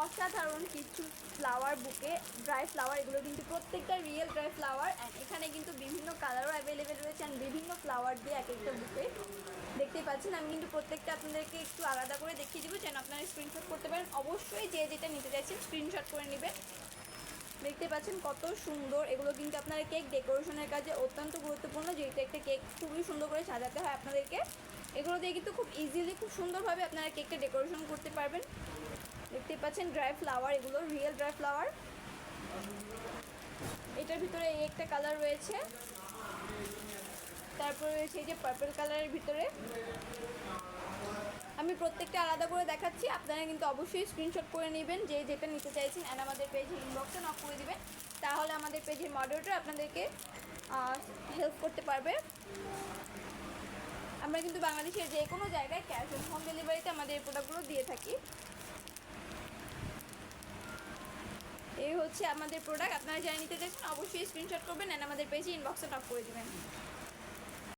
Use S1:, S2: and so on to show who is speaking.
S1: অসাধারণ কিছু ফ্লাওয়ার বুকে, ড্রাই ফ্লাওয়ার, এগুলো কিন্তু প্রত্যেকটা রিয়েল ড্রাই ফ্লাওয়ার। অ্যান্ড এখানে কিন্তু বিভিন্ন কালারও অ্যাভেলেবেল রয়েছে অ্যান্ড বিভিন্ন ফ্লাওয়ার দিয়ে এক একটা বুকে দেখতেই পাচ্ছেন। আমি কিন্তু প্রত্যেকটা আপনাদেরকে একটু আলাদা করে দেখিয়ে দেবো যেন আপনারা স্ক্রিনশট করতে পারেন। অবশ্যই যে যেটা নিতে চাইছেন স্ক্রিনশট করে নেবেন। দেখতে পাচ্ছেন কত সুন্দর, এগুলো কিন্তু আপনার কেক ডেকোরেশনের কাজে অত্যন্ত গুরুত্বপূর্ণ, যেহেতু একটা কেক খুবই সুন্দর করে সাজাতে হয় আপনাদেরকে। এগুলো দিয়ে কিন্তু খুব ইজিলি, খুব সুন্দরভাবে আপনারা কেকটা ডেকোরেশন করতে পারবেন। দেখতে পাচ্ছেন ড্রাই ফ্লাওয়ার, এগুলো রিয়েল ড্রাই ফ্লাওয়ার। এটার ভিতরে এই একটা কালার রয়েছে, তারপরে রয়েছে এই যে পার্পল কালারের ভিতরে। আমি প্রত্যেকটা আলাদা করে দেখাচ্ছি, আপনারা কিন্তু অবশ্যই স্ক্রিনশট করে নেবেন যে যেটা নিতে চাইছেন অ্যান্ড আমাদের পেজে ইনবক্সে নক করে দিবেন, তাহলে আমাদের পেজের মডারেটর আপনাদেরকে হেল্প করতে পারবে। আমরা কিন্তু বাংলাদেশের যে কোনো জায়গায় ক্যাশ অন হোম ডেলিভারিতে আমাদের এই প্রোডাক্টগুলো দিয়ে থাকি। এই হচ্ছে আমাদের প্রোডাক্ট, আপনারা যারা নিতে চাইছেন অবশ্যই স্ক্রিনশট করবেন অ্যান্ড আমাদের পেজে ইনবক্সে নক করে দেবেন।